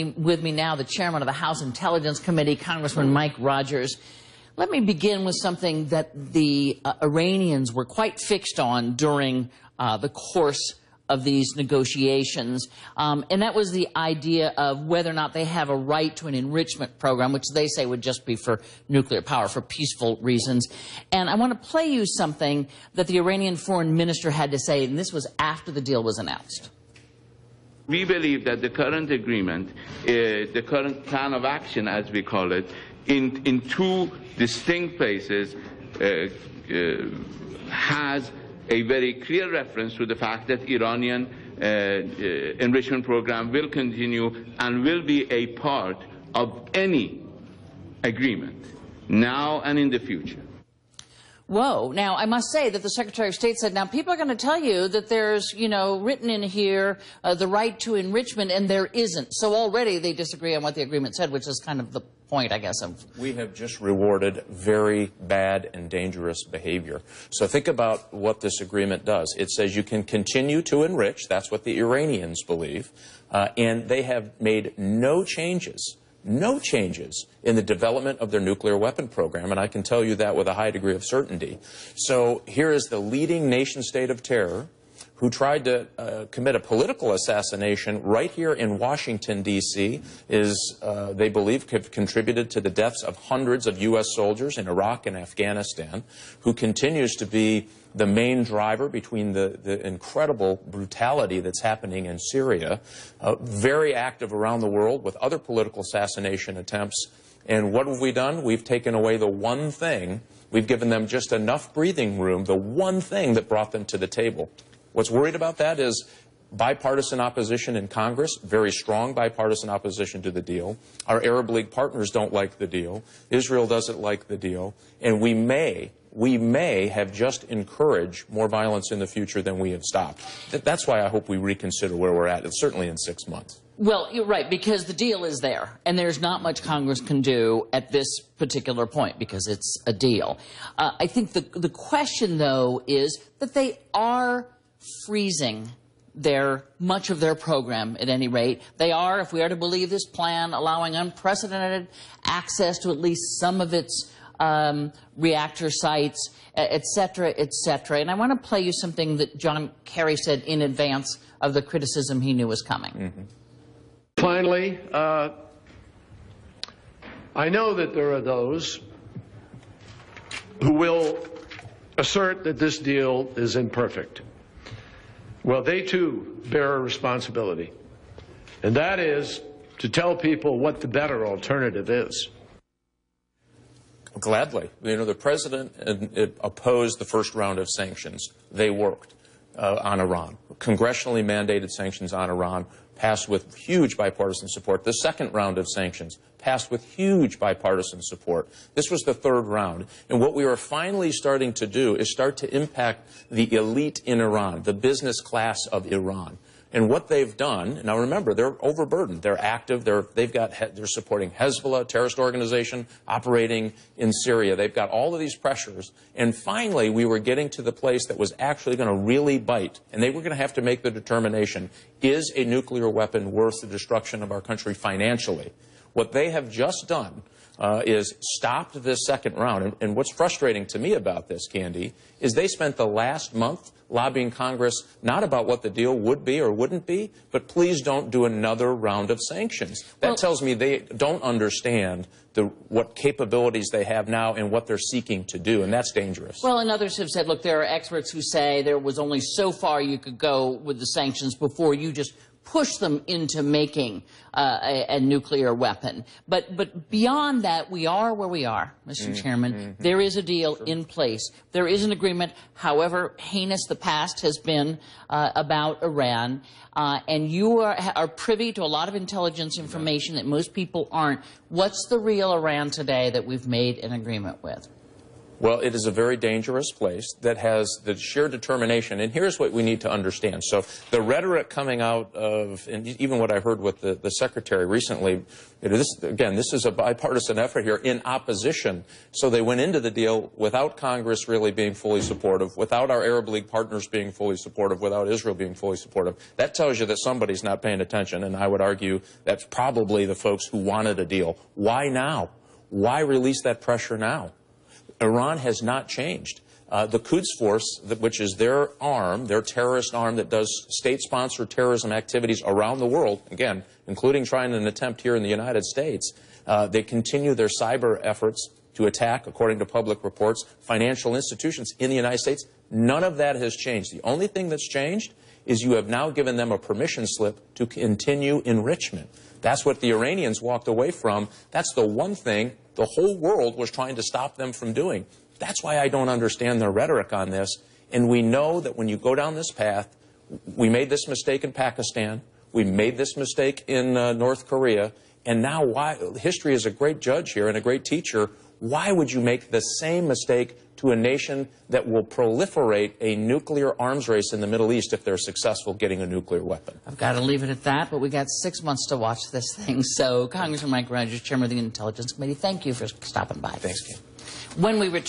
With me now, the chairman of the House Intelligence Committee, Congressman Mike Rogers. Let me begin with something that the Iranians were quite fixed on during the course of these negotiations, and that was the idea of whether or not they have a right to an enrichment program, which they say would just be for nuclear power, for peaceful reasons. And I want to play you something that the Iranian foreign minister had to say, and this was after the deal was announced. We believe that the current agreement, the current plan of action, as we call it, in two distinct places, has a very clear reference to the fact that Iranian enrichment program will continue and will be a part of any agreement, now and in the future. Whoa. Now, I must say that the Secretary of State said, now, people are going to tell you that there's, written in here the right to enrichment, and there isn't. So already they disagree on what the agreement said, which is kind of the point, I guess, of... We have just rewarded very bad and dangerous behavior. So think about what this agreement does. It says you can continue to enrich. That's what the Iranians believe. And they have made no changes in the development of their nuclear weapon program, and I can tell you that with a high degree of certainty. So here is the leading nation-state of terror who tried to commit a political assassination right here in Washington, D.C., they believe, have contributed to the deaths of hundreds of U.S. soldiers in Iraq and Afghanistan, who continues to be the main driver between the incredible brutality that's happening in Syria, very active around the world with other political assassination attempts. And what have we done? We've taken away the one thing. We've given them just enough breathing room, the one thing that brought them to the table. What's worried about that is bipartisan opposition in Congress, very strong bipartisan opposition to the deal. Our Arab League partners don't like the deal. Israel doesn't like the deal. And we may have just encouraged more violence in the future than we have stopped. That's why I hope we reconsider where we're at, certainly in 6 months. Well, you're right, because the deal is there, and there's not much Congress can do at this particular point because it's a deal. I think the question, though, is that they are freezing much of their program, at any rate. They are, if we are to believe this plan, allowing unprecedented access to at least some of its reactor sites, et cetera, et cetera. And I want to play you something that John Kerry said in advance of the criticism he knew was coming. Mm-hmm. Finally, I know that there are those who will assert that this deal is imperfect. Well, they too bear a responsibility, and that is to tell people what the better alternative is. Gladly. The president opposed the first round of sanctions. They worked on Iran. Congressionally mandated sanctions on Iran passed with huge bipartisan support. The second round of sanctions passed with huge bipartisan support. This was the third round. And what we are finally starting to do is start to impact the elite in Iran, the business class of Iran. And what they've done, now remember, they're overburdened. They're active. They're supporting Hezbollah, a terrorist organization operating in Syria. They've got all of these pressures. And finally, we were getting to the place that was actually going to really bite. And they were going to have to make the determination, is a nuclear weapon worth the destruction of our country financially? What they have just done is stopped this second round. And what's frustrating to me about this, Candy, is they spent the last month lobbying Congress not about what the deal would be or wouldn't be, but please don't do another round of sanctions. That tells me they don't understand what capabilities they have now and what they're seeking to do, and that's dangerous. Well, and others have said, look, there are experts who say there was only so far you could go with the sanctions before you just push them into making a nuclear weapon. But beyond that, we are where we are, Mr. Chairman. There is a deal in place. There is an agreement, however heinous the past has been about Iran. And you are privy to a lot of intelligence information that most people aren't. What's the real Iran today that we've made an agreement with? Well, it is a very dangerous place that has the sheer determination. And here's what we need to understand. So the rhetoric coming out of, and even what I heard with the Secretary recently, this is a bipartisan effort here in opposition. So they went into the deal without Congress really being fully supportive, without our Arab League partners being fully supportive, without Israel being fully supportive. That tells you that somebody's not paying attention. And I would argue that's probably the folks who wanted a deal. Why now? Why release that pressure now? Iran has not changed. The Quds Force, which is their arm, their terrorist arm that does state-sponsored terrorism activities around the world, again, including trying an attempt here in the United States, they continue their cyber efforts to attack, according to public reports, financial institutions in the United States. None of that has changed. The only thing that's changed is you have now given them a permission slip to continue enrichment. That's what the Iranians walked away from. That's the one thing the whole world was trying to stop them from doing. That's why I don't understand their rhetoric on this. And we know that when you go down this path, we made this mistake in Pakistan, we made this mistake in North Korea, and now history is a great judge here and a great teacher. Why would you make the same mistake to a nation that will proliferate a nuclear arms race in the Middle East if they're successful getting a nuclear weapon? I've got to leave it at that, but we got 6 months to watch this thing. So, Congressman Mike Rogers, Chairman of the Intelligence Committee, thank you for stopping by. Thanks, Ken. When we return.